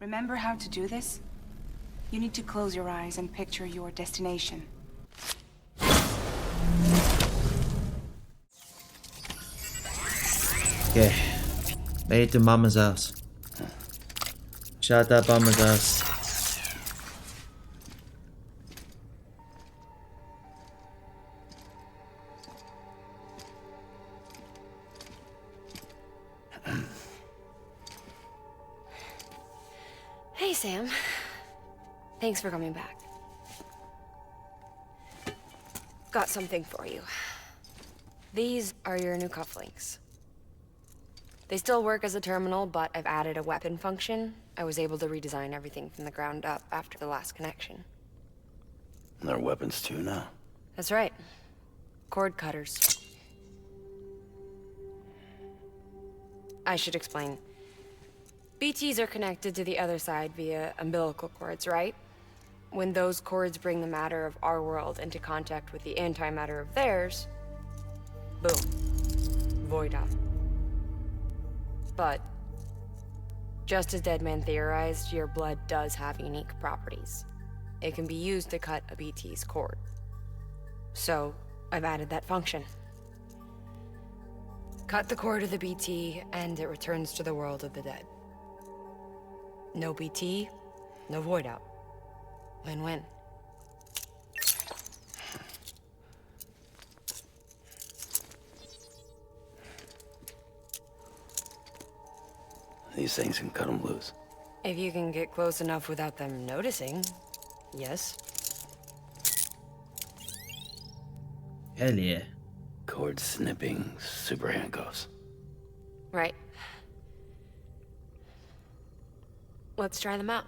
Remember how to do this? You need to close your eyes and picture your destination. Okay. Made it to Mama's house. Shot that Mama's house. Hey, Sam. Thanks for coming back. Got something for you. These are your new cufflinks. They still work as a terminal, but I've added a weapon function. I was able to redesign everything from the ground up after the last connection. And they're weapons too now. That's right. Cord cutters. I should explain. BTs are connected to the other side via umbilical cords, right? When those cords bring the matter of our world into contact with the antimatter of theirs, boom, void out. But, just as Deadman theorized, your blood does have unique properties. It can be used to cut a BT's cord. So, I've added that function. Cut the cord of the BT, and it returns to the world of the dead. No BT, no void out. Win-win. These things can cut them loose. If you can get close enough without them noticing, yes. Hell yeah. Cord snipping, super handcuffs. Right. Let's try them out.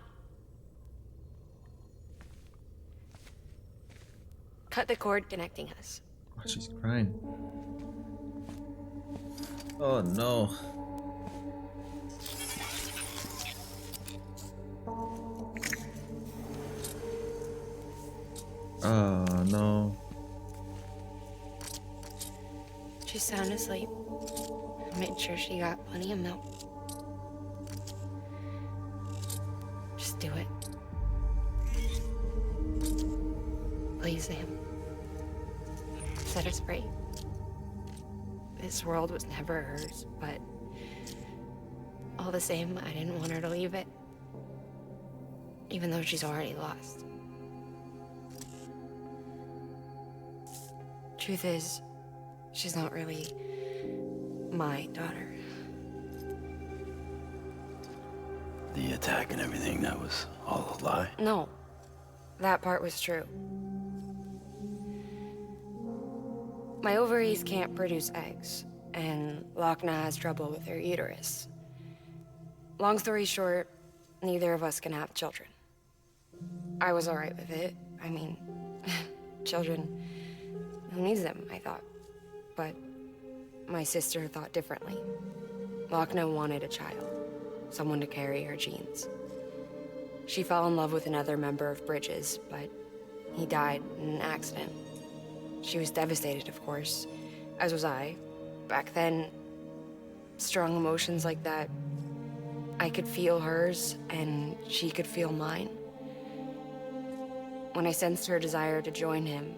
Cut the cord connecting us. Oh, she's crying. Oh no. Oh no. She's sound asleep. I made sure she got plenty of milk. Just do it. Please, Sam. Set her free. This world was never hers, but all the same, I didn't want her to leave it. Even though she's already lost. Truth is, she's not really my daughter. The attack and everything, that was all a lie? No, that part was true. My ovaries can't produce eggs, and Lochna has trouble with her uterus. Long story short, neither of us can have children. I was alright with it. I mean, children, who needs them, I thought. But my sister thought differently. Lochna wanted a child, someone to carry her genes. She fell in love with another member of Bridges, but he died in an accident. She was devastated, of course, as was I. Back then, strong emotions like that, I could feel hers, and she could feel mine. When I sensed her desire to join him,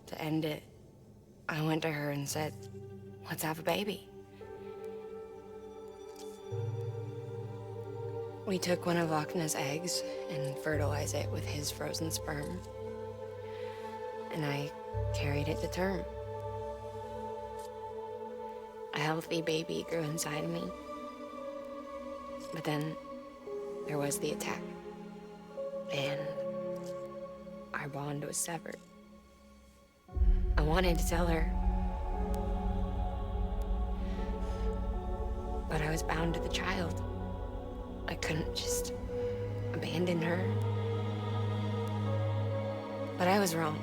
to end it, I went to her and said, let's have a baby. We took one of Lochna's eggs and fertilized it with his frozen sperm. And I carried it to term. A healthy baby grew inside me. But then there was the attack. And our bond was severed. I wanted to tell her. But I was bound to the child. I couldn't just abandon her. But I was wrong.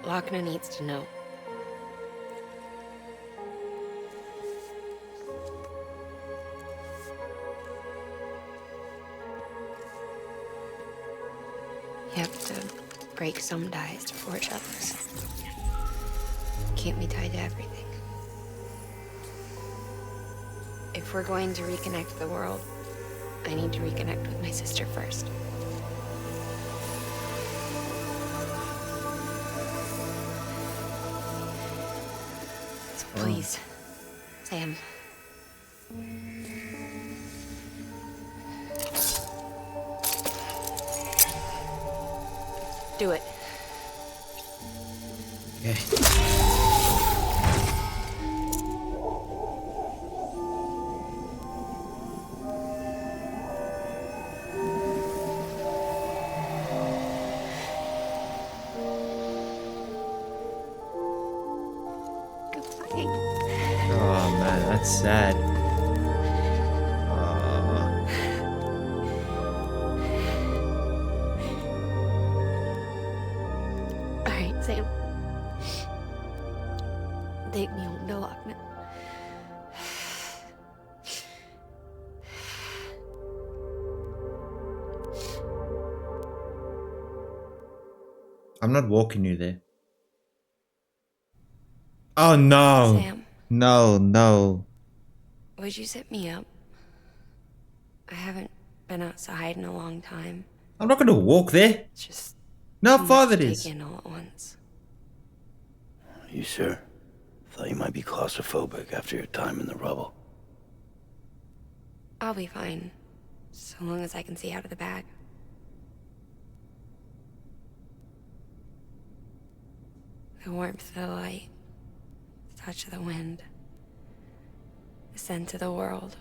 Lochna needs to know. You have to break some ties to forge others. Can't be tied to everything. if we're going to reconnect the world, I need to reconnect with my sister first. So please, Sam. Do it. Okay. Goodbye. Oh man, that's sad. All right, Sam. Take me home to Lochner. I'm not walking you there. Oh no! Sam, No, no. would you sit me up? I haven't been outside in a long time. I'm not gonna walk there. It's just No, too much father to is. take in all at once. You sure? Thought you might be claustrophobic after your time in the rubble. I'll be fine, so long as I can see out of the bag. The warmth of the light, the touch of the wind, the scent of the world.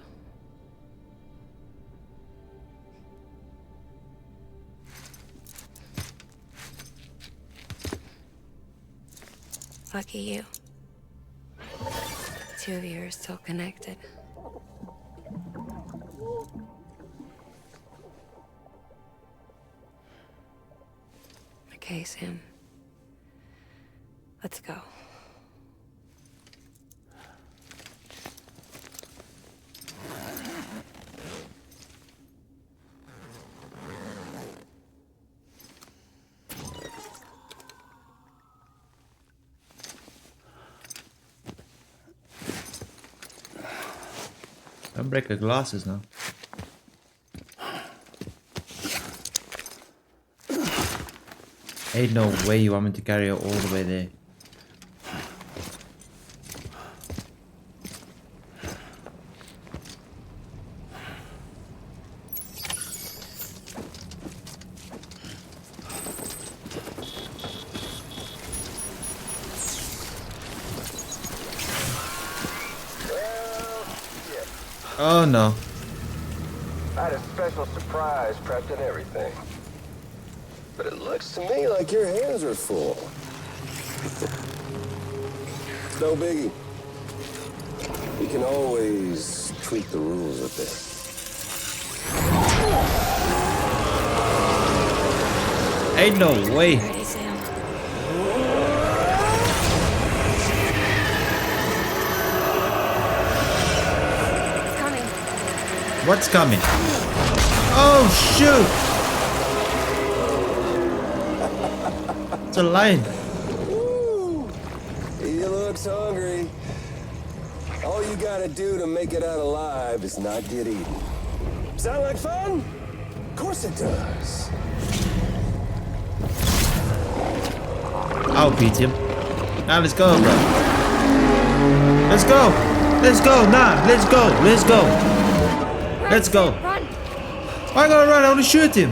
Lucky you. The two of you are still connected. Okay, Sam. Let's go. Don't break the glasses now. Ain't no way you want me to carry her all the way there. Oh no. I had a special surprise prepped and everything. But it looks to me like your hands are full. No biggie. We can always tweak the rules a bit. Ain't no way. Ready, Sam? It's coming. What's coming? Oh shoot! It's a lion. Woo! He looks hungry. All you gotta do to make it out alive is not get eaten. Sound like fun? Of course it does. I'll beat him. Now let's go, bro. Let's go. Let's go. Nah, let's go. Let's go. Run, Let's go. Sam, run. Why gotta run? I want to shoot him.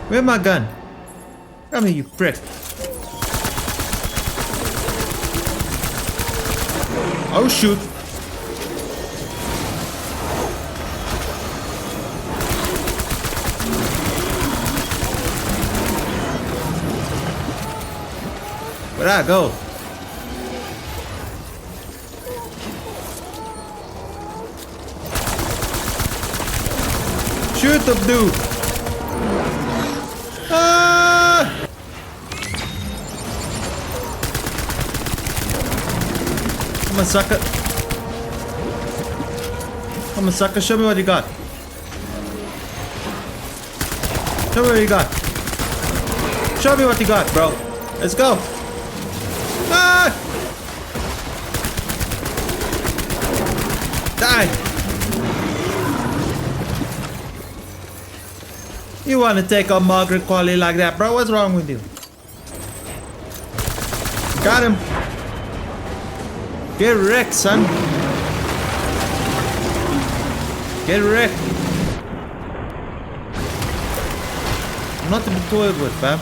Where's my gun? Come here, you prick. Oh shoot. Where'd I go? Shoot the dude! Ah! Come on, sucker. Come on, sucker. Show me what you got. Show me what you got. Show me what you got, bro. Let's go. Ah! Die! You want to take on Margaret Qualley like that, bro? What's wrong with you? Got him. Get wrecked, son. Get wrecked. I'm not to be toyed with, fam.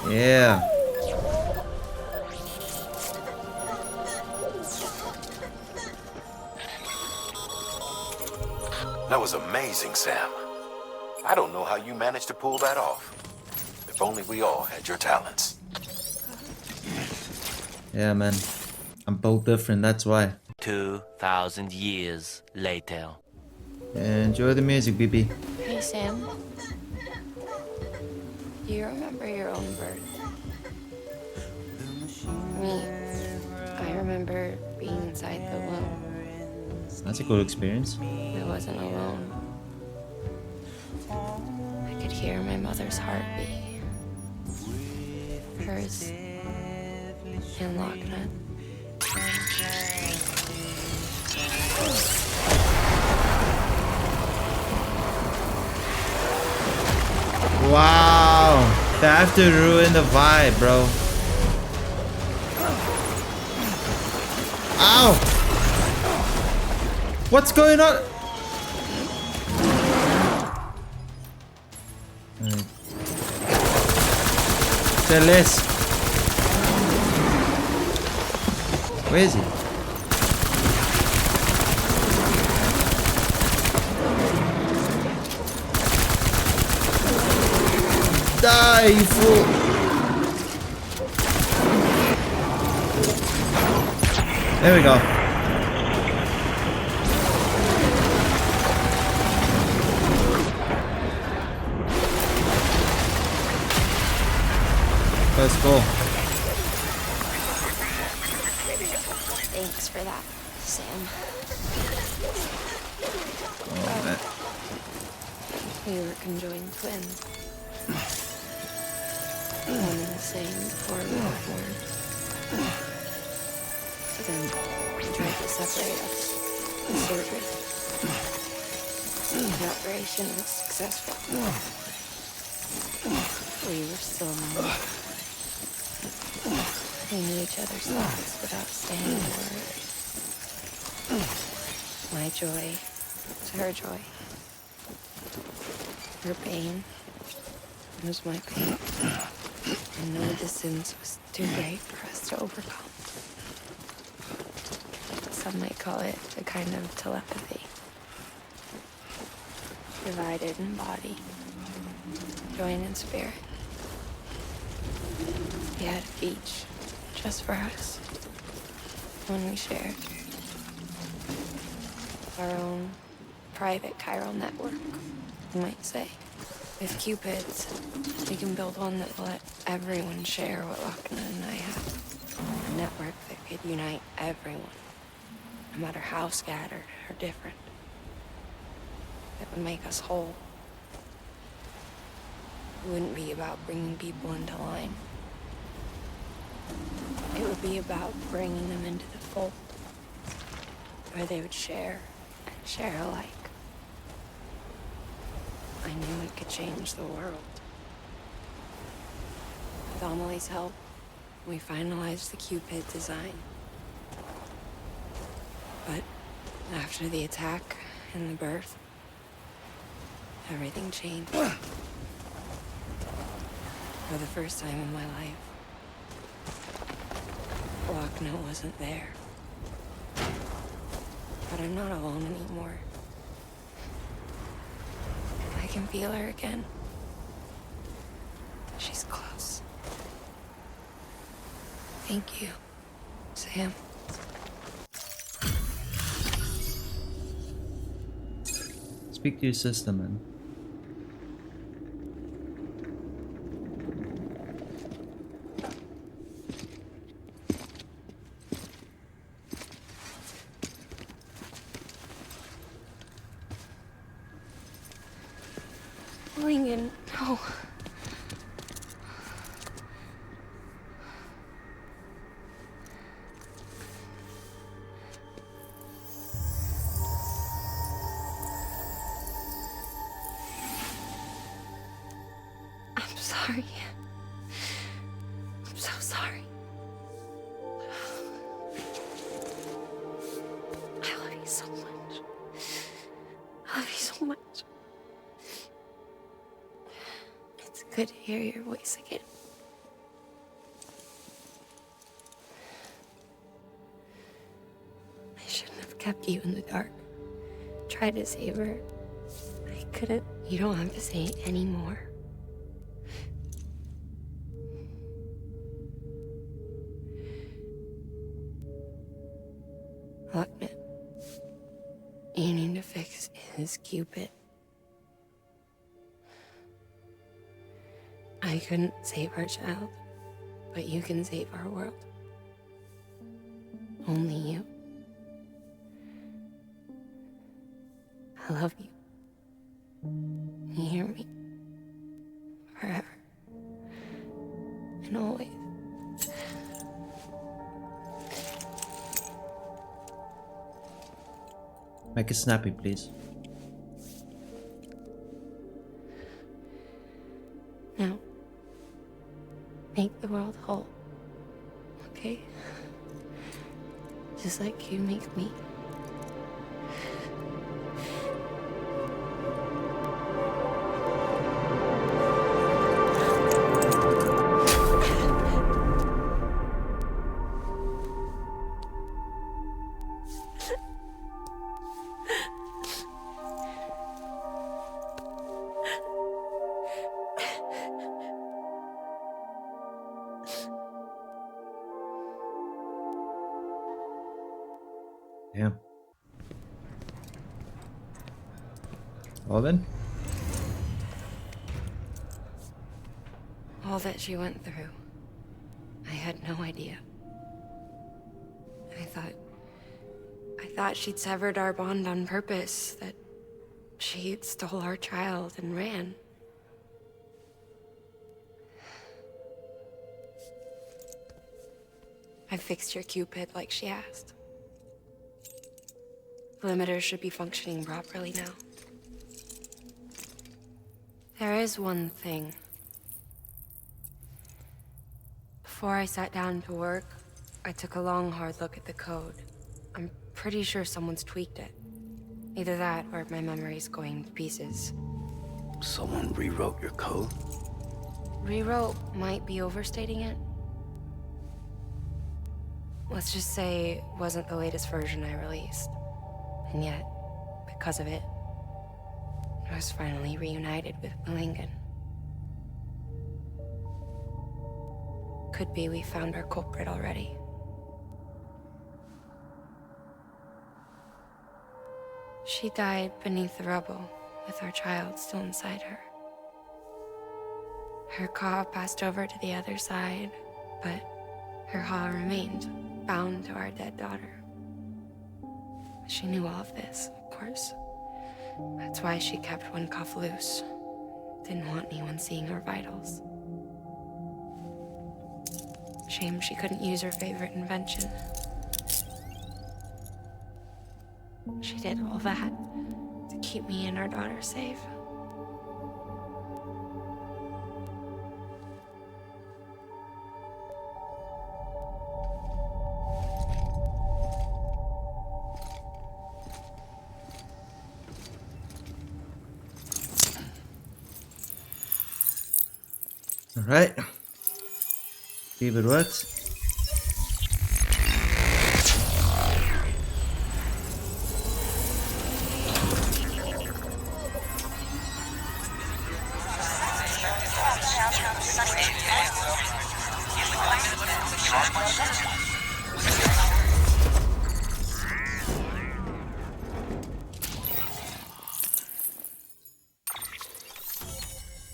Yeah. That was amazing, Sam. I don't know how you managed to pull that off. If only we all had your talents. Yeah, man. I'm built different, that's why. 2,000 years later. Enjoy the music, BB. Hey, Sam. Do you remember your own birth? Me, I remember being inside the womb. That's a cool experience. I wasn't alone. I could hear my mother's heartbeat. Hers and Locknut. Wow. They have to ruin the vibe, bro. Ow! What's going on? Celeste. Where is he? Die, you fool! There we go. Let's go. Thanks for that, Sam. Oh, man. We were conjoined twins. One and the same before we were born. But then they tried to separate us with surgery. The operation was successful. We were still known. We knew each other's thoughts without saying a word. My joy was her joy. Her pain was my pain. And no distance was too great for us to overcome. Some might call it a kind of telepathy. Divided in body, joined in spirit. We had a beach just for us. One we shared. Our own private chiral network, you might say. With Cupids, we can build one that will let everyone share what Lochna and I have. A network that could unite everyone, no matter how scattered or different. That would make us whole. It wouldn't be about bringing people into line. It would be about bringing them into the fold, where they would share and share alike. I knew it could change the world. With Amelie's help, we finalized the Cupid design. But after the attack and the birth, everything changed. For the first time in my life, Lochna wasn't there. But I'm not alone anymore. I can feel her again. She's close. Thank you, Sam. Speak to your sister, man. Lincoln, no. I'm sorry. I'm so sorry. I love you so much. I love you so much. It's good to hear your voice again. I shouldn't have kept you in the dark. Tried to save her. I couldn't. You don't have to say any more. Look, man. You need to fix his Cupid. I couldn't save our child, but you can save our world. Only you. I love you. You hear me? Forever. And always. Make it snappy, please. Now, make the world whole. Okay? Just like you make me. Damn. Well then. All that she went through, I had no idea. I thought she'd severed our bond on purpose, that she stole our child and ran. I fixed your Cupid like she asked. The limiter should be functioning properly now. There is one thing. Before I sat down to work, I took a long, hard look at the code. I'm pretty sure someone's tweaked it. Either that, or my memory's going to pieces. Someone rewrote your code? Rewrote might be overstating it. Let's just say it wasn't the latest version I released. And yet, because of it, I was finally reunited with Lincoln. Could be we found our culprit already. She died beneath the rubble, with our child still inside her. Her caw passed over to the other side, but her haw remained, bound to our dead daughter. She knew all of this, of course. That's why she kept one cuff loose. Didn't want anyone seeing her vitals. Shame she couldn't use her favorite invention. She did all that to keep me and our daughter safe. Alright. See if it works.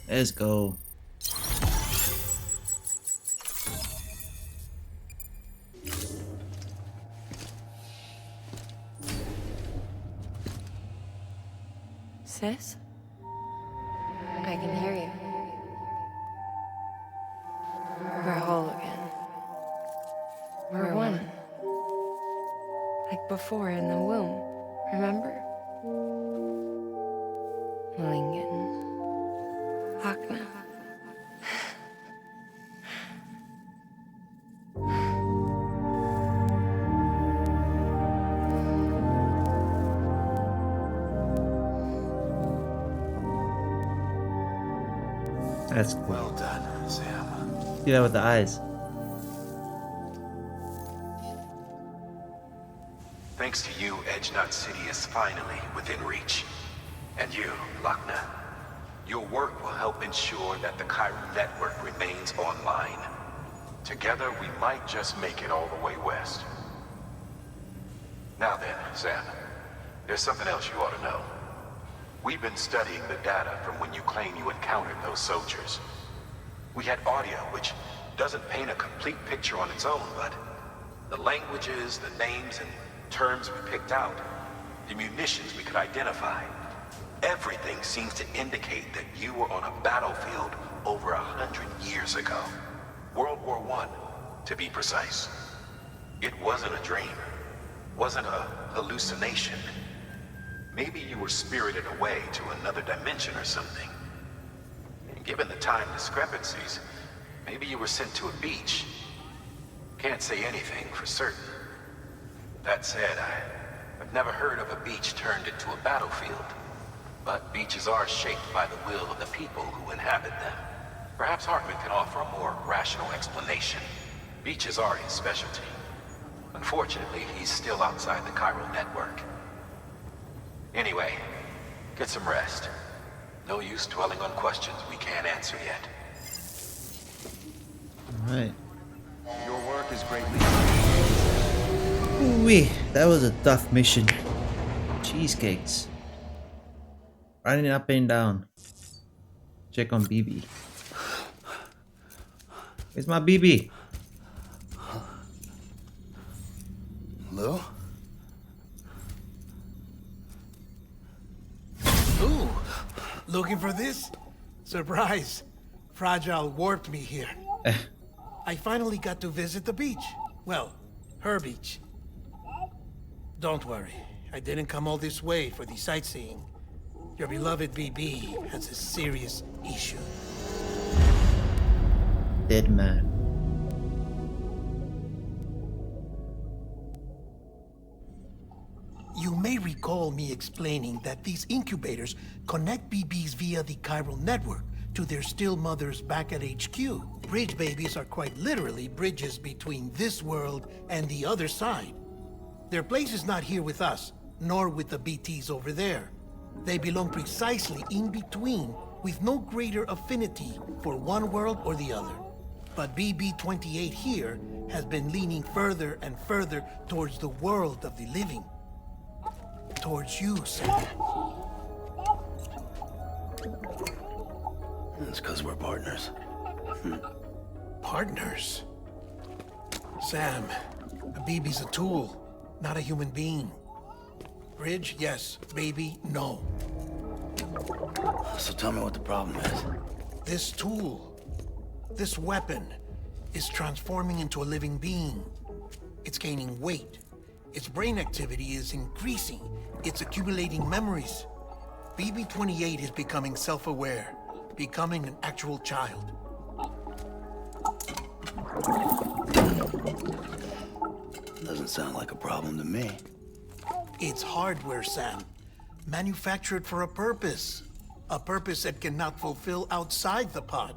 Let's go. Sis? I can hear you. We're whole again. We're one. Like before in the womb, remember? Lingen. Lochna. That's cool. Well done, Sam. See that with the eyes. Thanks to you, Edgenut City is finally within reach. And you, Lochna, your work will help ensure that the Chiral network remains online. Together, we might just make it all the way west. Now then, Sam, there's something else you ought to know. We've been studying the data from when you claim you encountered those soldiers. We had audio, which doesn't paint a complete picture on its own, but the languages, the names, and terms we picked out, the munitions we could identify, everything seems to indicate that you were on a battlefield over 100 years ago. World War I, to be precise. It wasn't a dream. Wasn't a hallucination. Maybe you were spirited away to another dimension or something. And given the time discrepancies, maybe you were sent to a beach. Can't say anything for certain. That said, I've never heard of a beach turned into a battlefield. But beaches are shaped by the will of the people who inhabit them. Perhaps Hartman can offer a more rational explanation. Beaches are his specialty. Unfortunately, he's still outside the Chiral network. Anyway, get some rest. No use dwelling on questions we can't answer yet. Alright. Your work is greatly. Ooh-wee, that was a tough mission. Cheesecakes. Running up and down. Check on BB. Where's my BB? Lou? Ooh, looking for this? Surprise. Fragile warped me here. I finally got to visit the beach. Well, her beach. Don't worry, I didn't come all this way for the sightseeing. Your beloved BB has a serious issue. Dead man. You may recall me explaining that these incubators connect BBs via the chiral network to their still mothers back at HQ. Bridge babies are quite literally bridges between this world and the other side. Their place is not here with us, nor with the BTs over there. They belong precisely in between, with no greater affinity for one world or the other. But BB-28 here has been leaning further and further towards the world of the living. Towards you, Sam. It's because we're partners. Partners? Sam, a BB's a tool, not a human being. Bridge, yes. Baby, no. So tell me what the problem is. This tool, this weapon, is transforming into a living being. It's gaining weight. Its brain activity is increasing. It's accumulating memories. BB-28 is becoming self-aware, becoming an actual child. Doesn't sound like a problem to me. It's hardware, Sam. Manufactured for a purpose. A purpose it cannot fulfill outside the pod.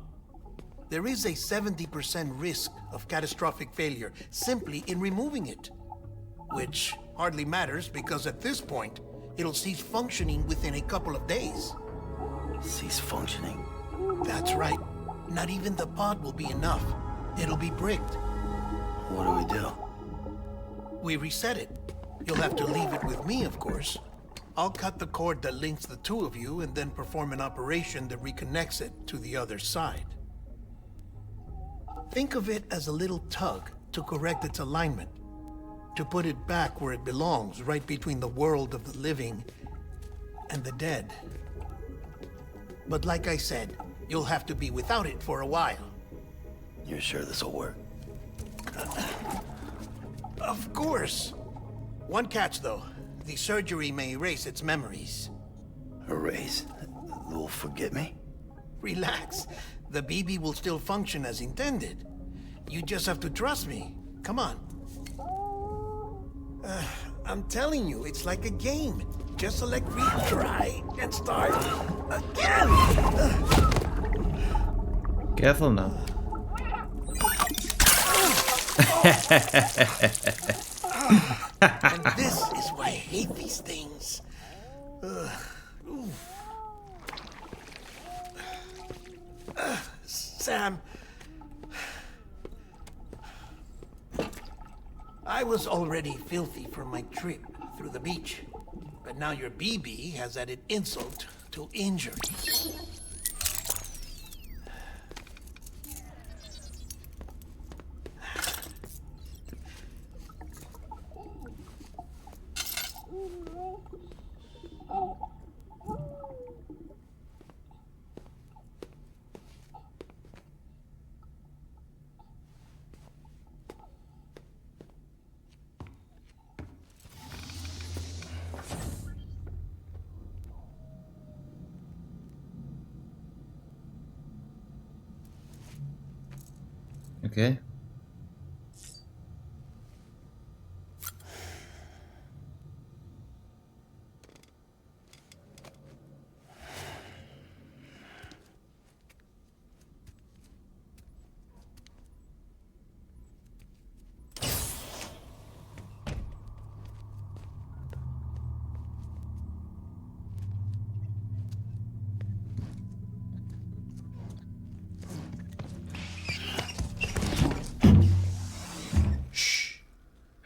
There is a 70% risk of catastrophic failure simply in removing it. Which hardly matters because at this point, it'll cease functioning within a couple of days. Cease functioning? That's right. Not even the pod will be enough. It'll be bricked. What do we do? We reset it. You'll have to leave it with me, of course. I'll cut the cord that links the two of you and then perform an operation that reconnects it to the other side. Think of it as a little tug to correct its alignment, to put it back where it belongs, right between the world of the living and the dead. But like I said, you'll have to be without it for a while. You're sure this'll work? Of course. One catch, though. The surgery may erase its memories. Erase? They'll forget me? Relax. The BB will still function as intended. You just have to trust me. Come on. I'm telling you, it's like a game. Just select retry and start again. Careful now. And this is why I hate these things. Sam, I was already filthy from my trip through the beach, but now your BB has added insult to injury. Okay.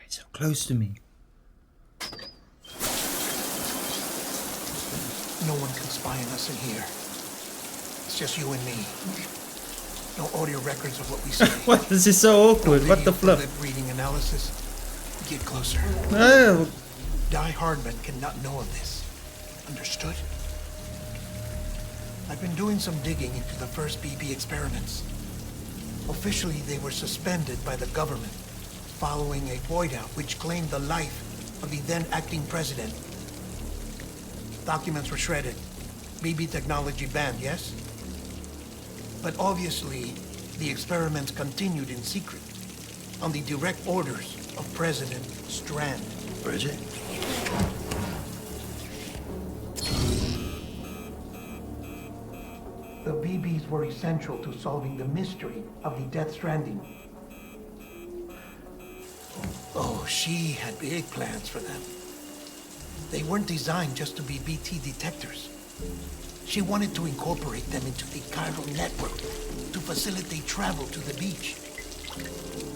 So close to me. No one can spy on us in here. It's just you and me. No audio records of what we say. What? This is so awkward. What the Video fluff? lip reading analysis. Get closer. Oh. Die Hardman cannot know of this. Understood? I've been doing some digging into the first BB experiments. Officially, they were suspended by the government following a void-out which claimed the life of the then-acting president. Documents were shredded. BB technology banned, yes? But obviously, the experiments continued in secret, on the direct orders of President Strand. Bridget? The BBs were essential to solving the mystery of the Death Stranding. Oh, she had big plans for them. They weren't designed just to be BT detectors. She wanted to incorporate them into the chiral network to facilitate travel to the beach.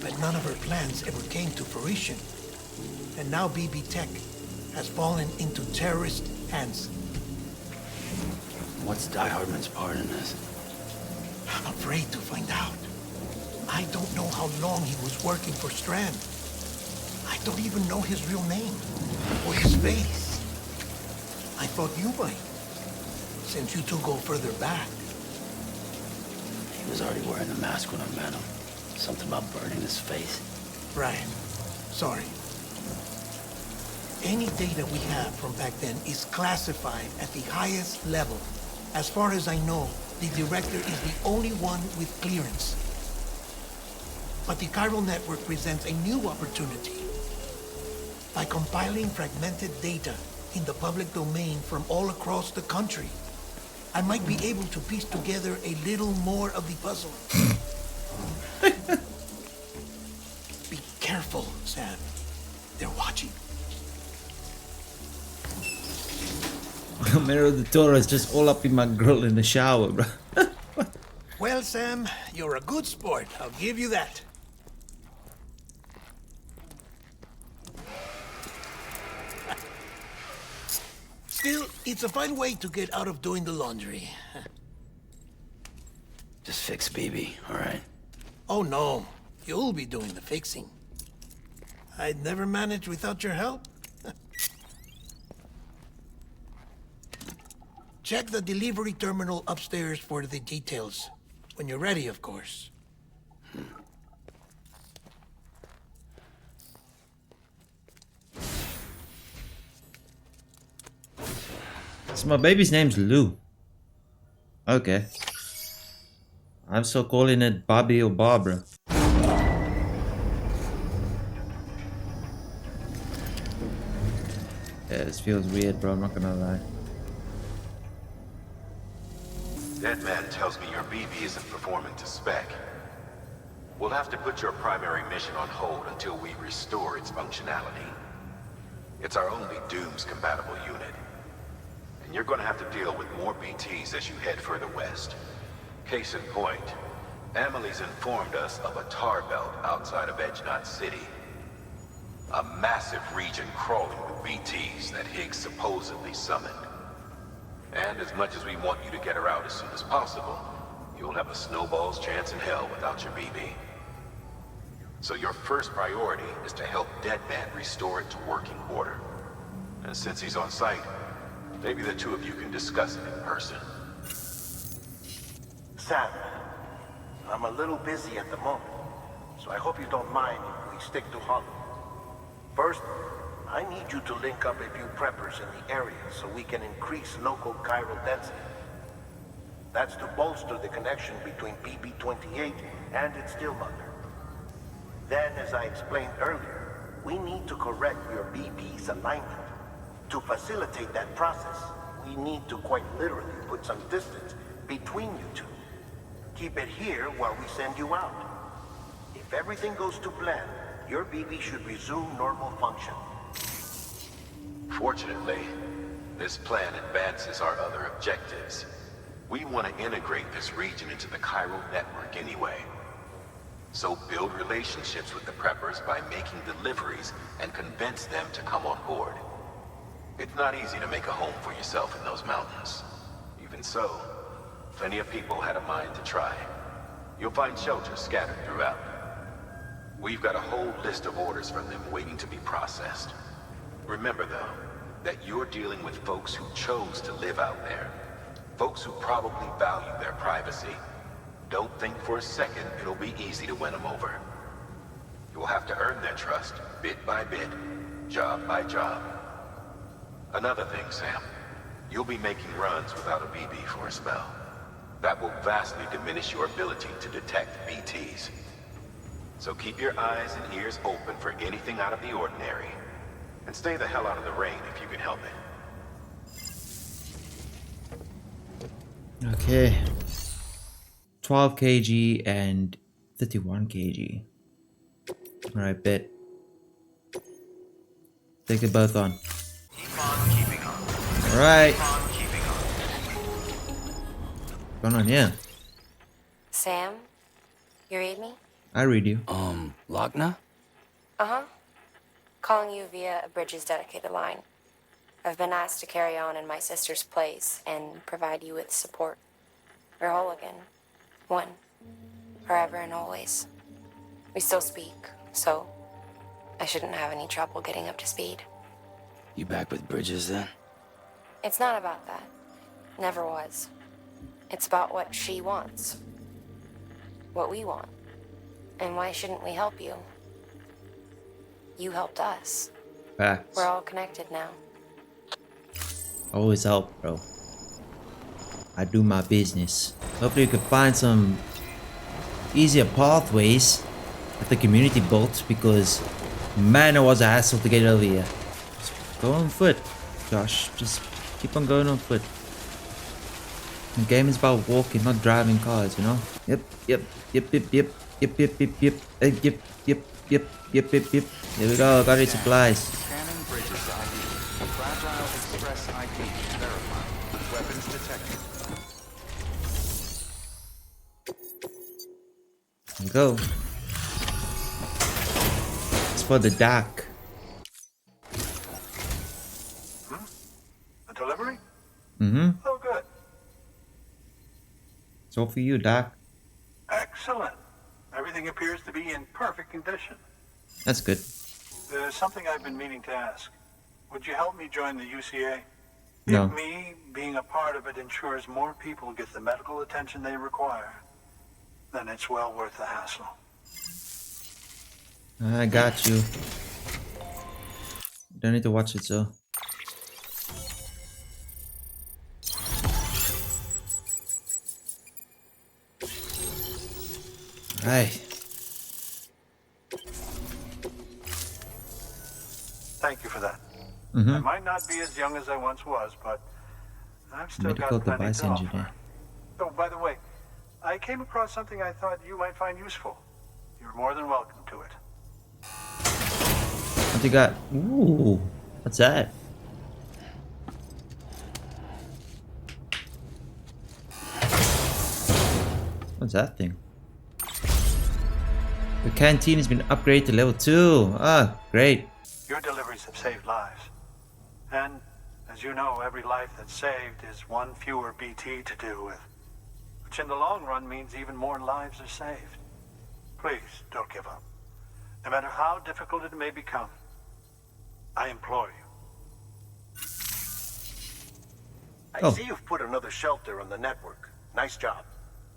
But none of her plans ever came to fruition. And now BB Tech has fallen into terrorist hands. What's Die Hardman's part in this? I'm afraid to find out. I don't know how long he was working for Strand. I don't even know his real name or his face. I thought you might, since you two go further back. He was already wearing the mask when I met him. Something about burning his face. Right. Sorry. Any data we have from back then is classified at the highest level. As far as I know, the director is the only one with clearance. But the chiral network presents a new opportunity. By compiling fragmented data in the public domain from all across the country, I might be able to piece together a little more of the puzzle. Be careful, Sam. They're watching. Mero the Toro is just all up in my grill in the shower, bro. Well, Sam, you're a good sport. I'll give you that. Still, it's a fine way to get out of doing the laundry. Just fix BB, all right? Oh, no. You'll be doing the fixing. I'd never manage without your help. Check the delivery terminal upstairs for the details. When you're ready, of course. So my baby's name's Lou. Okay. I'm still calling it Bobby or Barbara. Yeah, this feels weird, bro. I'm not gonna lie. That man tells me your BB isn't performing to spec. We'll have to put your primary mission on hold until we restore its functionality. It's our only Dooms-compatible unit. And you're gonna have to deal with more BTs as you head further west. Case in point, Amelie's informed us of a tar belt outside of Edgenot City. A massive region crawling with BTs that Higgs supposedly summoned. And as much as we want you to get her out as soon as possible, you'll have a snowball's chance in hell without your BB. So your first priority is to help Deadman restore it to working order. And since he's on site, maybe the two of you can discuss it in person. Sam, I'm a little busy at the moment, so I hope you don't mind if we stick to Hollow. First, I need you to link up a few preppers in the area so we can increase local chiral density. That's to bolster the connection between BB-28 and its still mother. Then, as I explained earlier, we need to correct your BB's alignment. To facilitate that process, we need to quite literally put some distance between you two. Keep it here while we send you out. If everything goes to plan, your BB should resume normal function. Fortunately, this plan advances our other objectives. We want to integrate this region into the chiral network anyway. So build relationships with the preppers by making deliveries and convince them to come on board. It's not easy to make a home for yourself in those mountains. Even so, plenty of people had a mind to try. You'll find shelters scattered throughout. We've got a whole list of orders from them waiting to be processed. Remember, though, that you're dealing with folks who chose to live out there. Folks who probably value their privacy. Don't think for a second it'll be easy to win them over. You'll have to earn their trust, bit by bit, job by job. Another thing, Sam. You'll be making runs without a BB for a spell. That will vastly diminish your ability to detect BTs. So keep your eyes and ears open for anything out of the ordinary. And stay the hell out of the rain if you can help it. Okay. 12 kg and 31 kg. Alright, bet. Take it both on. Alright. What's going on here? Sam, you read me? I read you. Lochna? Uh-huh. Calling you via a Bridges dedicated line. I've been asked to carry on in my sister's place and provide you with support. We're whole again. One. Forever and always. We still speak, so I shouldn't have any trouble getting up to speed. You back with Bridges then? It's not about that. Never was. It's about what she wants. What we want. And why shouldn't we help you? You helped us. Facts. We're all connected now. Always help, bro. I do my business. Hopefully you can find some easier pathways that the community built, because man, it was a hassle to get over here. Just go on foot, Josh. Just keep on going on foot. The game is about walking, not driving cars, you know? Yep. Here we go, got any supplies. Scanning Bridges ID. Fragile Express ID verified. Weapons detected. Here we go. It's for the dock. A delivery? Mm-hmm. Oh, good. It's all for you, Doc. Excellent. Everything appears to be in perfect condition. That's good. There's something I've been meaning to ask. Would you help me join the UCA? No. If me being a part of it ensures more people get the medical attention they require, then it's well worth the hassle. I got you. Don't need to watch it, so. Alright. Thank you for that. Mm-hmm. I might not be as young as I once was, but I've still Medical got plenty device to offer. engineer. Oh, by the way, I came across something I thought you might find useful. You're more than welcome to it. What you got? Ooh, what's that? What's that thing? The canteen has been upgraded to level 2. Ah, great. Your deliveries have saved lives. And, as you know, every life that's saved is one fewer BT to deal with. Which in the long run means even more lives are saved. Please, don't give up. No matter how difficult it may become. I implore you. I see you've put another shelter on the network. Nice job.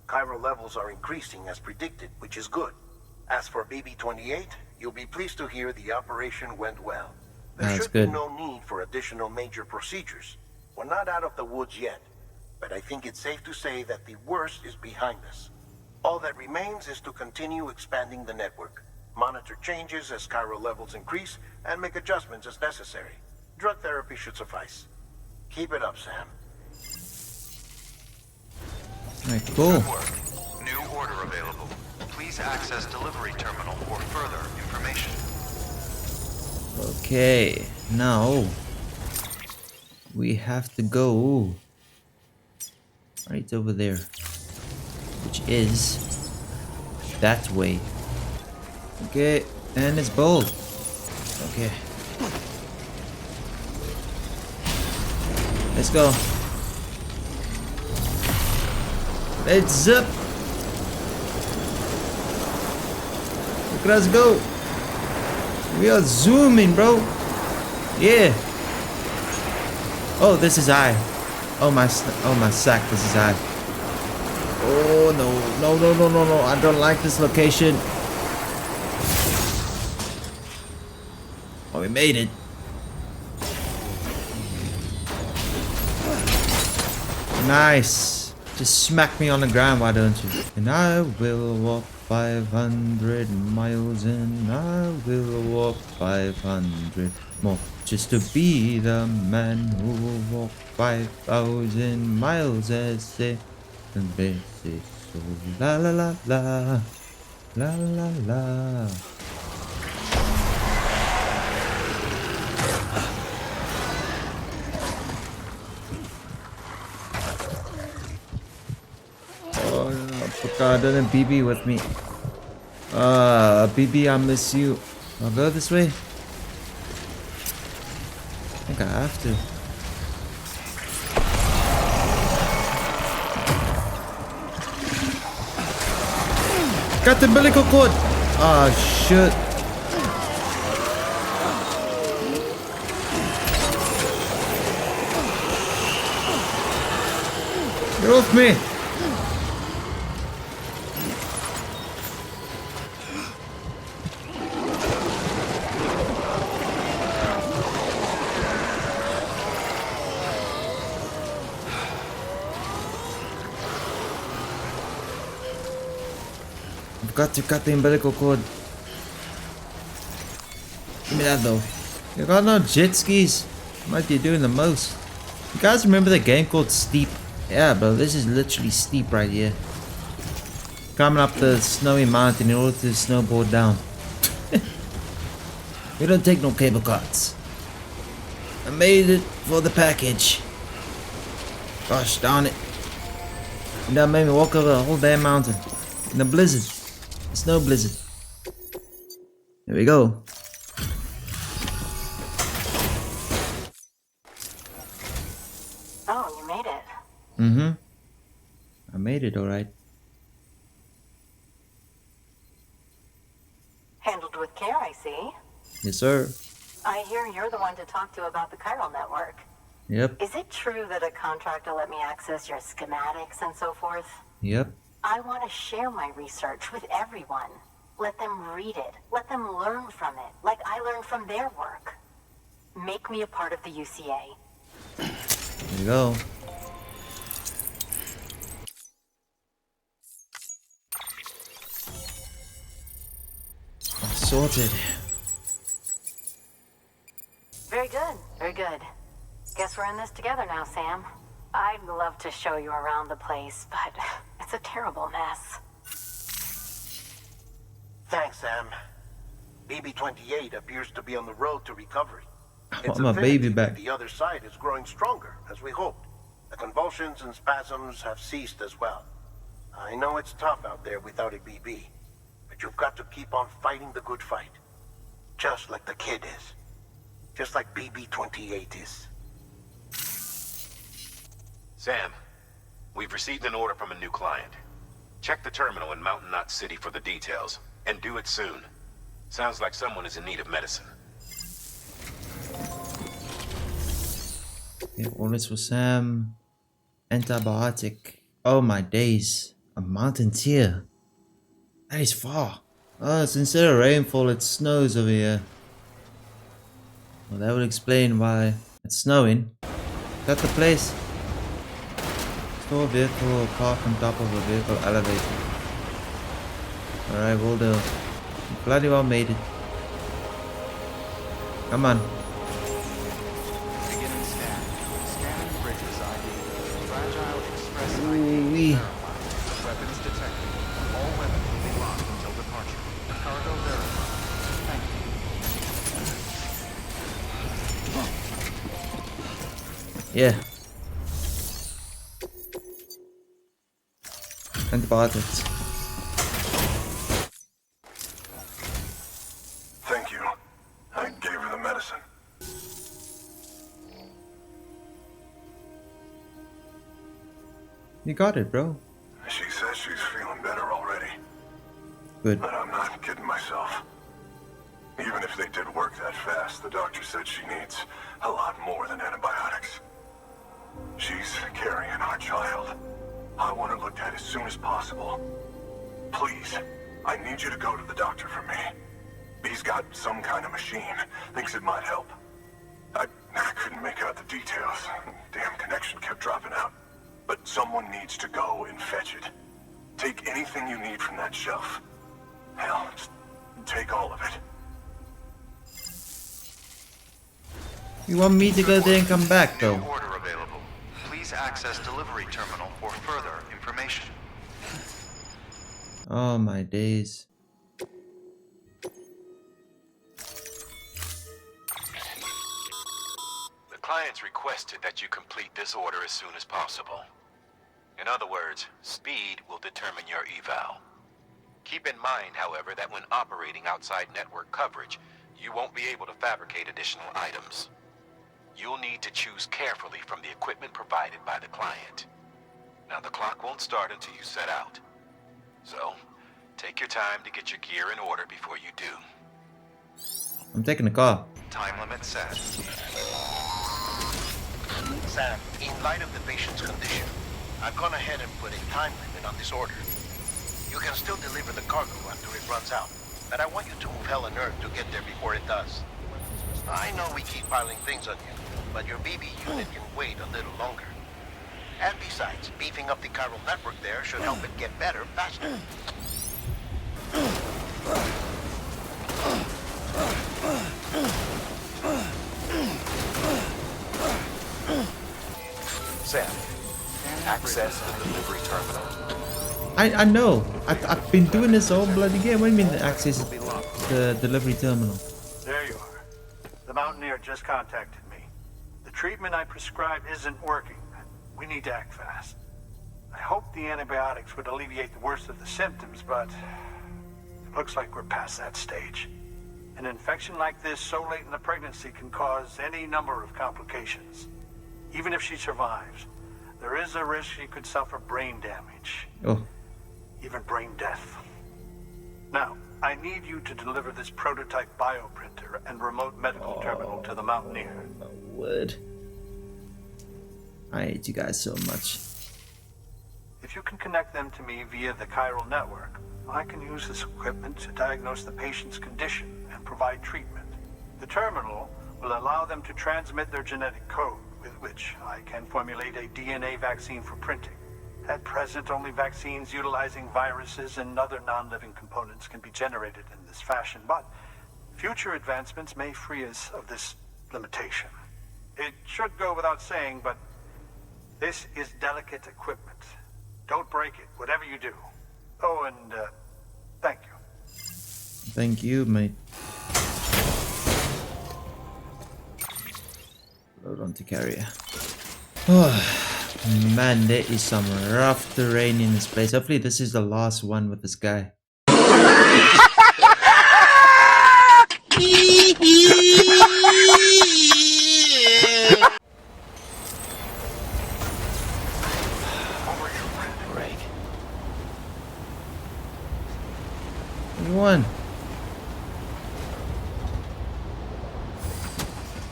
Chiral levels are increasing as predicted, which is good. As for BB-28, you'll be pleased to hear the operation went well. There That's should good. be no need for additional major procedures. We're not out of the woods yet, but I think it's safe to say that the worst is behind us. All that remains is to continue expanding the network, monitor changes as chiral levels increase, and make adjustments as necessary. Drug therapy should suffice. Keep it up, Sam. Alright, cool. Good work. New order available. Please access delivery terminal for further information. Okay, now we have to go right over there, which is that way. Okay, and it's bold. Okay, let's go. Let's zip. Look at us go. We are zooming, bro. Yeah. Oh, this is I. Oh my sack. This is I. Oh no! I don't like this location. Oh, we made it. Nice. Just smack me on the ground, why don't you? And I will walk 500 miles and I will walk 500 more just to be the man who will walk 5,000 miles as they can basic. So la la la la la la la. Oh no, Paka didn't BB with me. BB, I miss you. I'll go this way. I think I have to. Got the umbilical cord. Ah, shit. Get off me. Got to cut the umbilical cord. Give me that though. You got no jet skis. Might be doing the most. You guys remember the game called Steep? Yeah, bro, this is literally steep right here. Coming up the snowy mountain in order to snowboard down. We don't take no cable carts. I made it for the package. Gosh darn it. And that made me walk over the whole damn mountain. In a blizzard. Snow blizzard. There we go. Oh, you made it. Mm-hmm. I made it alright. Handled with care, I see. Yes, sir. I hear you're the one to talk to about the chiral network. Yep. Is it true that a contractor let me access your schematics and so forth? Yep. I want to share my research with everyone. Let them read it. Let them learn from it, like I learned from their work. Make me a part of the UCA. There you go. Sorted. Very good, very good. Guess we're in this together now, Sam. I'd love to show you around the place, but it's a terrible mess. Thanks, Sam. BB-28 appears to be on the road to recovery. I want my baby back. The other side is growing stronger, as we hoped. The convulsions and spasms have ceased as well. I know it's tough out there without a BB, but you've got to keep on fighting the good fight. Just like the kid is. Just like BB-28 is. Sam, we've received an order from a new client. Check the terminal in Mountain Knot City for the details, and do it soon. Sounds like someone is in need of medicine. Yeah, orders for Sam. Antibiotic. Oh my days. A mountain tier. That is far. Oh, it's instead of rainfall, it snows over here. Well, that would explain why it's snowing. Is that the place? Store a vehicle or park on top of a vehicle elevator. Alright, we'll do. Bloody well made it. Come on. Beginning scan. Scanning bridges ID. Fragile Express ID Ooh-wee. verified. Weapons detected. All weapons will be locked until departure. Cargo verified. Thank you. Yeah. Antibiotics. Thank you. I gave her the medicine. You got it, bro. She says she's feeling better already. Good. But I'm not kidding myself. Even if they did work that fast, the doctor said she needs a lot more than antibiotics. She's carrying our child. I want her looked at as soon as possible. Please, I need you to go to the doctor for me. He's got some kind of machine. Thinks it might help. I couldn't make out the details. Damn connection kept dropping out. But someone needs to go and fetch it. Take anything you need from that shelf. Hell, just take all of it. You want me to go there and come back, though? Order available. Please access delivery terminal for further information. Oh my days. The client's requested that you complete this order as soon as possible. In other words, speed will determine your eval. Keep in mind, however, that when operating outside network coverage, you won't be able to fabricate additional items. You'll need to choose carefully from the equipment provided by the client. Now, the clock won't start until you set out. So, take your time to get your gear in order before you do. I'm taking the car. Time limit set. Sam, in light of the patient's condition, I've gone ahead and put a time limit on this order. You can still deliver the cargo after it runs out, but I want you to move hell on earth to get there before it does. I know we keep piling things on you, but your BB unit can wait a little longer. And besides, beefing up the chiral network there should help it get better faster. Sam, access the delivery terminal. I know. I've been doing this all bloody game. What do you mean the access the delivery terminal? There you are. The Mountaineer just contacted me. The treatment I prescribed isn't working. We need to act fast. I hoped the antibiotics would alleviate the worst of the symptoms, but it looks like we're past that stage. An infection like this so late in the pregnancy can cause any number of complications. Even if she survives, there is a risk she could suffer brain damage. Oh. Even brain death. Now, I need you to deliver this prototype bioprinter and remote medical terminal to the Mountaineer. Word. I hate you guys so much. If you can connect them to me via the chiral network, I can use this equipment to diagnose the patient's condition and provide treatment. The terminal will allow them to transmit their genetic code, with which I can formulate a DNA vaccine for printing. At present, only vaccines utilizing viruses and other non-living components can be generated in this fashion, but future advancements may free us of this limitation. It should go without saying, but this is delicate equipment. Don't break it, whatever you do. Oh, and thank you. Thank you, mate. Load onto carrier. Oh, man, there is some rough terrain in this place. Hopefully this is the last one with this guy. Great. One.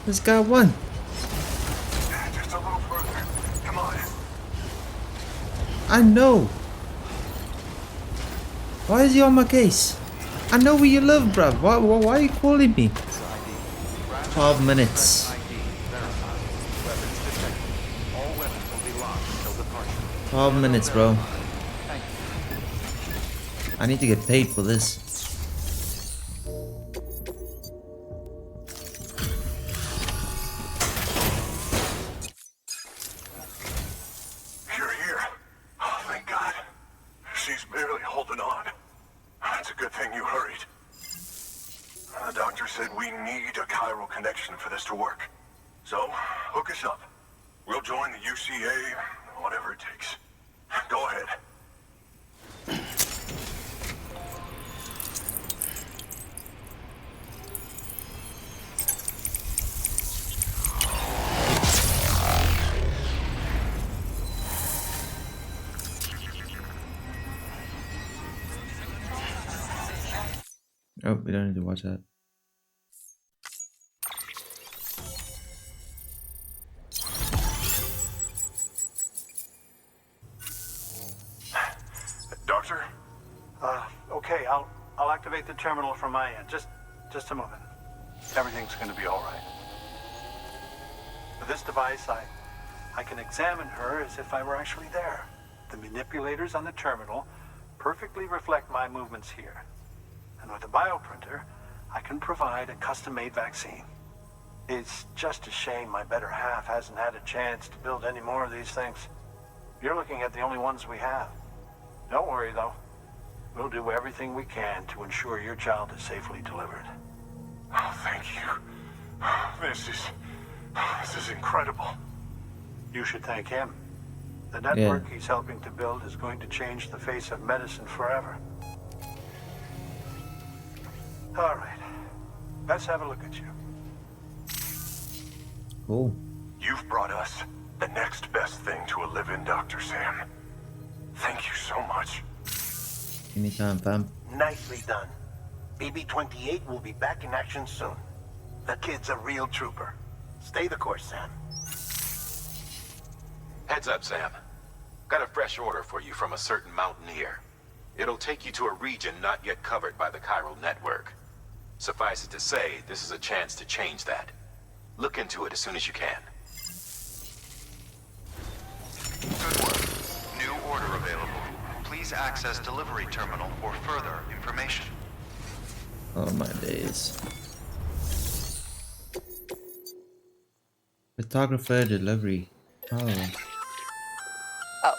This guy won. Just a little further. Come on. I know. Why is he on my case? I know where you live, bruv. Why are you calling me? 12 minutes. 12 minutes, bro. I need to get paid for this. You're here. Oh, thank God. She's barely holding on. It's a good thing you hurried. The doctor said we need a chiral connection for this to work. So, hook us up. We'll join the UCA, whatever it takes. Go ahead. Oh, we don't need to watch that. Doctor? Okay, I'll activate the terminal from my end. Just a moment. Everything's gonna be all right. With this device, I can examine her as if I were actually there. The manipulators on the terminal perfectly reflect my movements here. And with the bioprinter, I can provide a custom-made vaccine. It's just a shame my better half hasn't had a chance to build any more of these things. You're looking at the only ones we have. Don't worry, though. We'll do everything we can to ensure your child is safely delivered. Oh, thank you. This is incredible. You should thank him. The network he's helping to build is going to change the face of medicine forever. All right. Let's have a look at you. Cool. You've brought us the next best thing to a live-in, Dr. Sam. Thank you so much. Anytime, fam. Nicely done. BB-28 will be back in action soon. The kid's a real trooper. Stay the course, Sam. Heads up, Sam. Got a fresh order for you from a certain mountaineer. It'll take you to a region not yet covered by the chiral network. Suffice it to say, this is a chance to change that. Look into it as soon as you can. Good work. New order available. Please access delivery terminal for further information. Oh my days. Photographer delivery. Oh. Oh,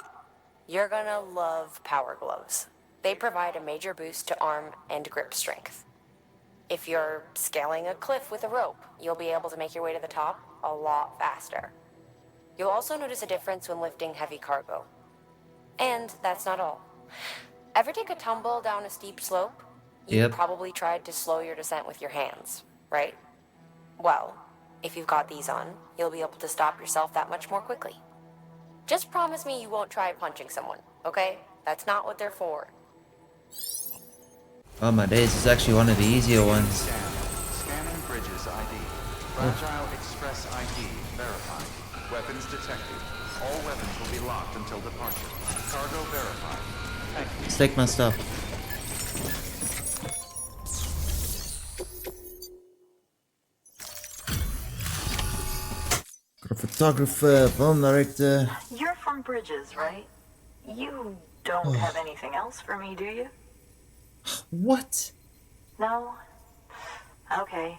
you're gonna love power gloves. They provide a major boost to arm and grip strength. If you're scaling a cliff with a rope, you'll be able to make your way to the top a lot faster. You'll also notice a difference when lifting heavy cargo. And that's not all. Ever take a tumble down a steep slope? You probably tried to slow your descent with your hands, right? Well, if you've got these on, you'll be able to stop yourself that much more quickly. Just promise me you won't try punching someone, okay? That's not what they're for. Oh my days, it's actually one of the easier ones. Scanning Bridges ID. Fragile Express ID verified. Weapons detected. All weapons will be locked until departure. Cargo verified. Thank you. Let's take my stuff. Got a photographer, film director. You're from Bridges, right? You don't have anything else for me, do you? What? No? Okay.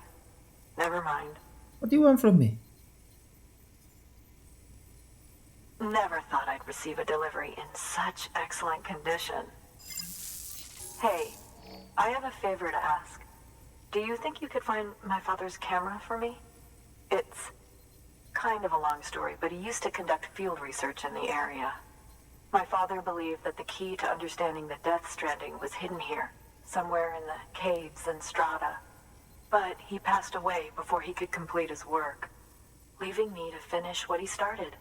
Never mind. What do you want from me? Never thought I'd receive a delivery in such excellent condition. Hey, I have a favor to ask. Do you think you could find my father's camera for me? It's kind of a long story, but he used to conduct field research in the area. My father believed that the key to understanding the Death Stranding was hidden here, somewhere in the caves and strata. But he passed away before he could complete his work, leaving me to finish what he started.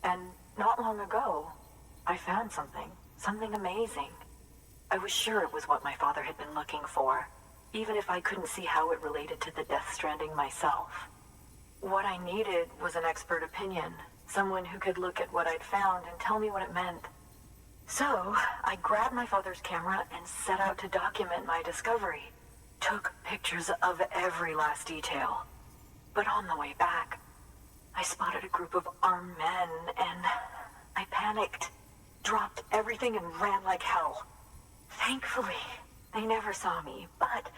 And not long ago, I found something amazing. I was sure it was what my father had been looking for, even if I couldn't see how it related to the Death Stranding myself. What I needed was an expert opinion, someone who could look at what I'd found and tell me what it meant. So, I grabbed my father's camera and set out to document my discovery. Took pictures of every last detail. But on the way back, I spotted a group of armed men, and I panicked, dropped everything and ran like hell. Thankfully, they never saw me, but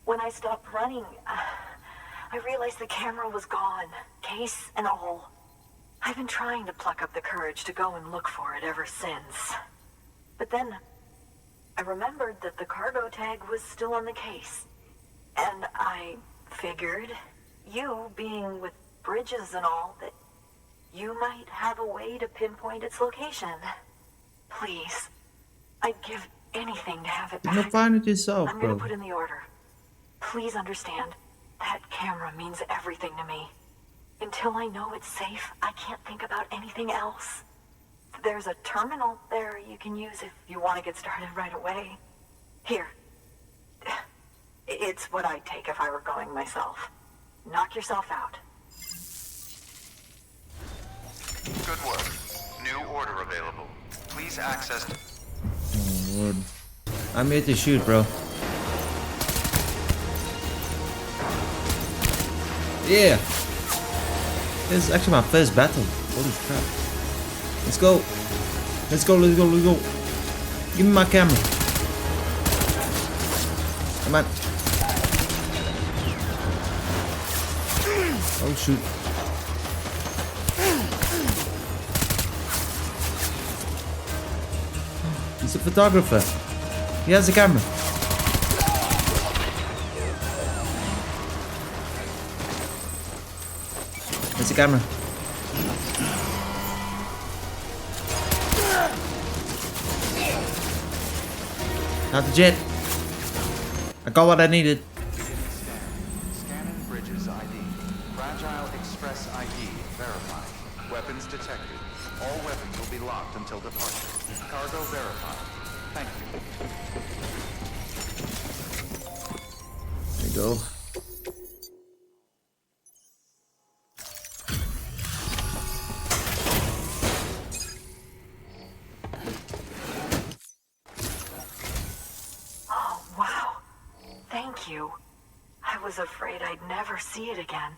when I stopped running, I realized the camera was gone, case and all. I've been trying to pluck up the courage to go and look for it ever since. But then, I remembered that the cargo tag was still on the case. And I figured, you being with Bridges and all, that you might have a way to pinpoint its location. Please, I'd give anything to have it back. You'll find it yourself, I'm bro. gonna put in the order. Please understand, that camera means everything to me. Until I know it's safe, I can't think about anything else. There's a terminal there you can use if you want to get started right away. Here. It's what I'd take if I were going myself. Knock yourself out. Good work. New order available. Please access... Oh, Lord. I'm here to shoot, bro. Yeah! This is actually my first battle. Holy crap. Let's go. Let's go, let's go, let's go. Give me my camera. Come on. Oh, shoot. He's a photographer. He has a camera. There's a camera. Not the jet. I got what I needed. Scanning Bridges ID. Fragile Express ID verified. Weapons detected. All weapons will be locked until departure. Cargo verified. Thank you. There you go. Oh, wow. Thank you. I was afraid I'd never see it again.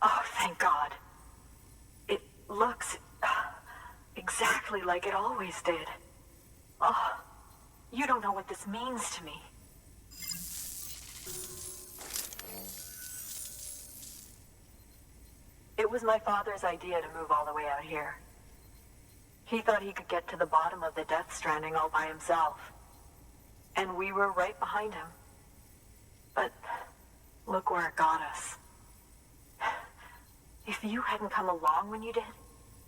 Oh, thank God. It looks exactly like it always did. Oh, you don't know what this means to me. It was my father's idea to move all the way out here. He thought he could get to the bottom of the Death Stranding all by himself. And we were right behind him. But look where it got us. If you hadn't come along when you did,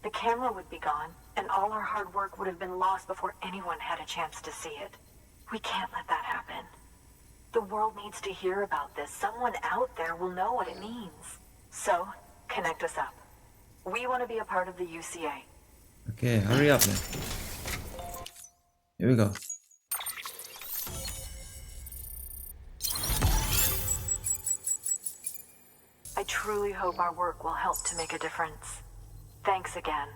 the camera would be gone, and all our hard work would have been lost before anyone had a chance to see it. We can't let that happen. The world needs to hear about this. Someone out there will know what it means. So, connect us up. We want to be a part of the UCA. Okay, hurry up then. Here we go. truly hope our work will help to make a difference. Thanks again.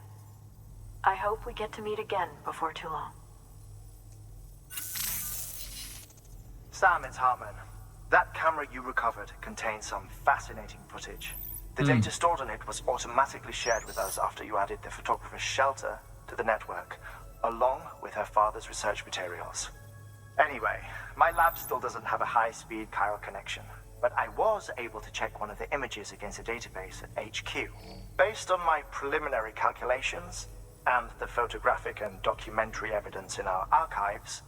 I hope we get to meet again before too long. Sam, it's Hartman. That camera you recovered contains some fascinating footage. The data stored on it was automatically shared with us after you added the photographer's shelter to the network, along with her father's research materials. Anyway, my lab still doesn't have a high-speed chiral connection, but I was able to check one of the images against a database at HQ. Based on my preliminary calculations, and the photographic and documentary evidence in our archives,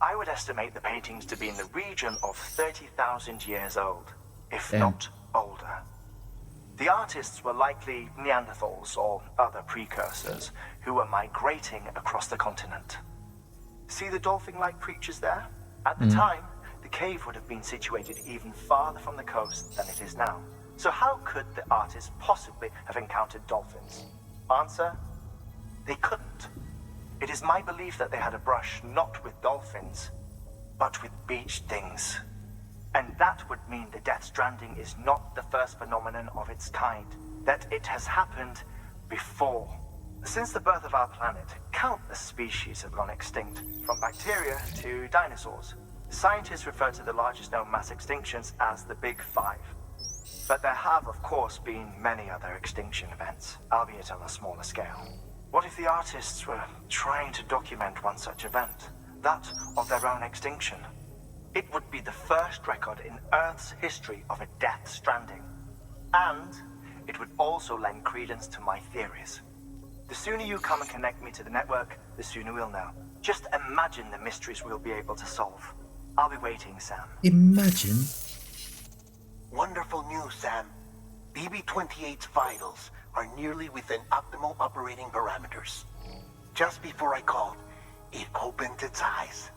I would estimate the paintings to be in the region of 30,000 years old, if not older. The artists were likely Neanderthals or other precursors who were migrating across the continent. See the dolphin-like creatures there? At the time, the cave would have been situated even farther from the coast than it is now. So how could the artists possibly have encountered dolphins? Answer: they couldn't. It is my belief that they had a brush not with dolphins, but with beach things. And that would mean the Death Stranding is not the first phenomenon of its kind, that it has happened before. Since the birth of our planet, countless species have gone extinct, from bacteria to dinosaurs. Scientists refer to the largest known mass extinctions as the Big Five. But there have, of course, been many other extinction events, albeit on a smaller scale. What if the artists were trying to document one such event, that of their own extinction? It would be the first record in Earth's history of a Death Stranding. And it would also lend credence to my theories. The sooner you come and connect me to the network, the sooner we'll know. Just imagine the mysteries we'll be able to solve. I'll be waiting, Sam. Imagine. Wonderful news, Sam. BB-28's vitals are nearly within optimal operating parameters. Just before I called, it opened its eyes.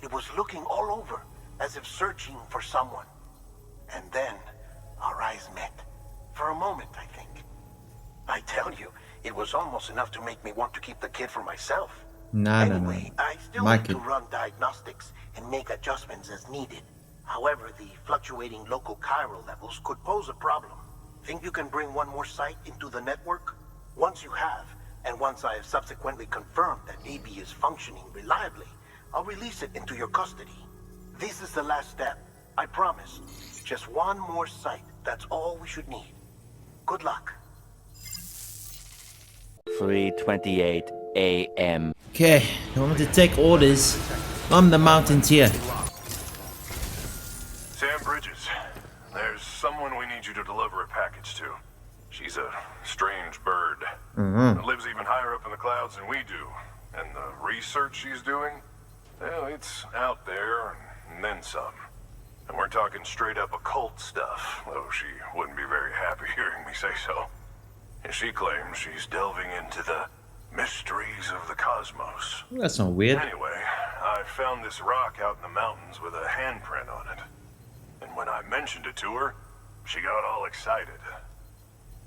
It was looking all over, as if searching for someone. And then, our eyes met. For a moment, I think. I tell you, it was almost enough to make me want to keep the kid for myself. Anyway, I still need to run diagnostics and make adjustments as needed. However, the fluctuating local chiral levels could pose a problem. Think you can bring one more site into the network? Once you have, and once I have subsequently confirmed that BB is functioning reliably, I'll release it into your custody. This is the last step, I promise. Just one more site, that's all we should need. Good luck. 3:28 a.m. Okay, I want to take orders. I'm the Mountaineer. Sam Bridges, there's someone we need you to deliver a package to. She's a strange bird. That lives even higher up in the clouds than we do. And the research she's doing, well, it's out there and then some. And we're talking straight up occult stuff, though she wouldn't be very happy hearing me say so. And she claims she's delving into the mysteries of the cosmos. That's not weird. Anyway, I found this rock out in the mountains with a handprint on it. And when I mentioned it to her, she got all excited.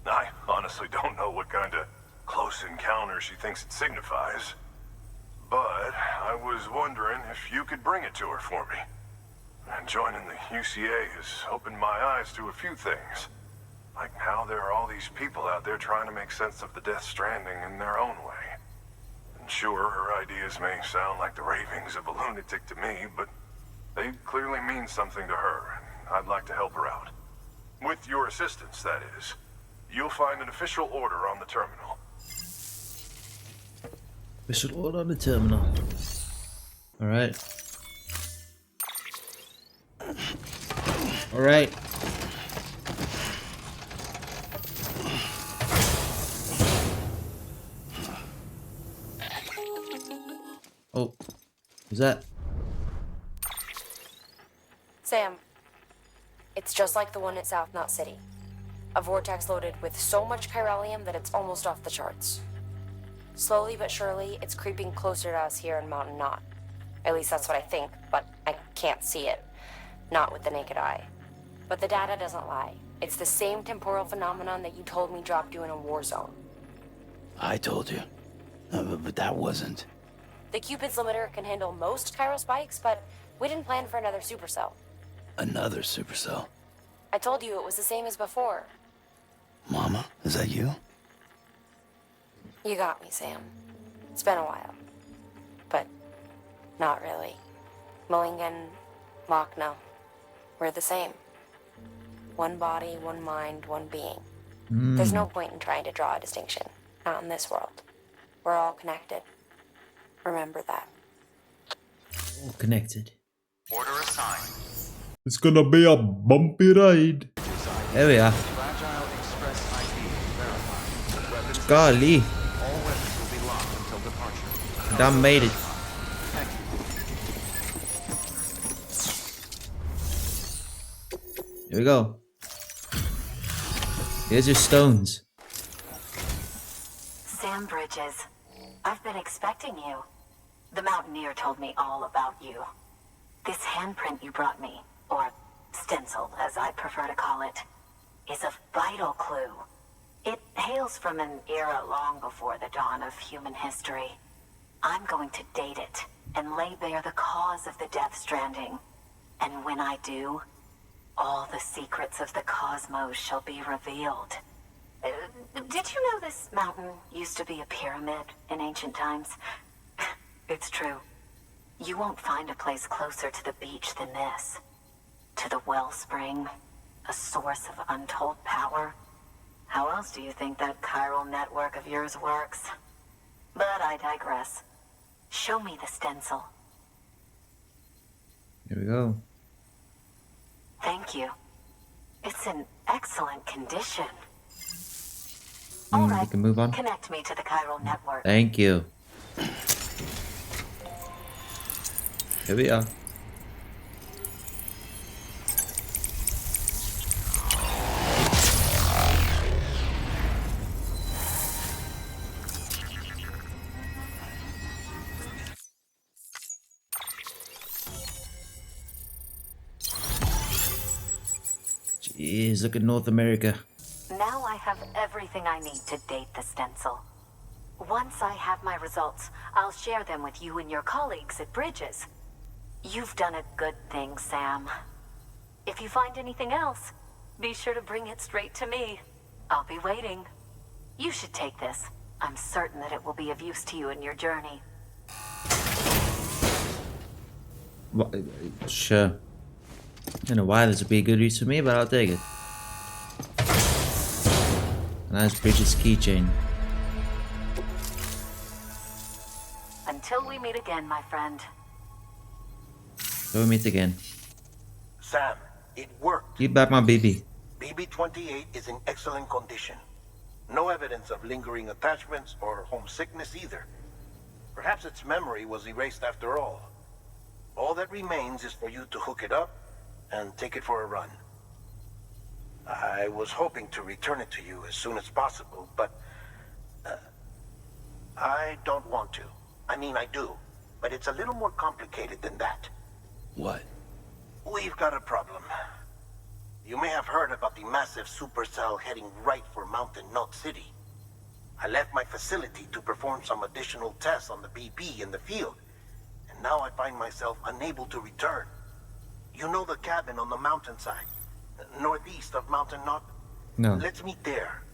I honestly don't know what kind of close encounter she thinks it signifies. But I was wondering if you could bring it to her for me. And joining the UCA has opened my eyes to a few things. Like how there are all these people out there trying to make sense of the Death Stranding in their own way. And sure, her ideas may sound like the ravings of a lunatic to me, but they clearly mean something to her, and I'd like to help her out. With your assistance, that is. You'll find an official order on the terminal. Official order on the terminal. Alright. Alright. Oh, who's that? Sam, it's just like the one at South Knot City. A vortex loaded with so much chiralium that it's almost off the charts. Slowly but surely, it's creeping closer to us here in Mountain Knot. At least that's what I think, but I can't see it. Not with the naked eye. But the data doesn't lie. It's the same temporal phenomenon that you told me dropped you in a war zone. I told you. But that wasn't. The Cupid's limiter can handle most chiral spikes, but we didn't plan for another supercell. Another supercell. I told you it was the same as before. Mama, is that you? You got me, Sam. It's been a while. But not really. Mulligan, Lochner, we're the same. One body, one mind, one being. There's no point in trying to draw a distinction. Not in this world. We're all connected. Remember that. All connected. Order assigned. It's gonna be a bumpy ride. There we are. Fragile Express ID verified. Weapons Golly. All weapons will be locked until departure. Done made it. Thank you. Here we go. Here's your stones. Sam Bridges, I've been expecting you. The Mountaineer told me all about you. This handprint you brought me, or stencil as I prefer to call it, is a vital clue. It hails from an era long before the dawn of human history. I'm going to date it and lay bare the cause of the Death Stranding. And when I do, all the secrets of the cosmos shall be revealed. Did you know this mountain used to be a pyramid in ancient times? It's true. You won't find a place closer to the beach than this. To the wellspring, a source of untold power. How else do you think that chiral network of yours works? But I digress. Show me the stencil. Here we go. Thank you. It's in excellent condition. All We right, can move on. connect me to the chiral network. Thank you. Here we are. Jeez, look at North America. Now I have everything I need to date the stencil. Once I have my results, I'll share them with you and your colleagues at Bridges. You've done a good thing, Sam. If you find anything else, be sure to bring it straight to me. I'll be waiting. You should take this. I'm certain that it will be of use to you in your journey. What? Sure. I don't know why this would be a good use for me, but I'll take it. Nice Bridges keychain. Until we meet again, my friend. So we meet again. Sam, it worked. Give back my baby. BB-28 is in excellent condition. No evidence of lingering attachments or homesickness either. Perhaps its memory was erased after all. All that remains is for you to hook it up and take it for a run. I was hoping to return it to you as soon as possible, but I don't want to. I mean, I do, but it's a little more complicated than that. What? We've got a problem. You may have heard about the massive supercell heading right for Mountain Knot City. I left my facility to perform some additional tests on the BB in the field, and now I find myself unable to return. You know the cabin on the mountainside, northeast of Mountain Knot? No. Let's meet there.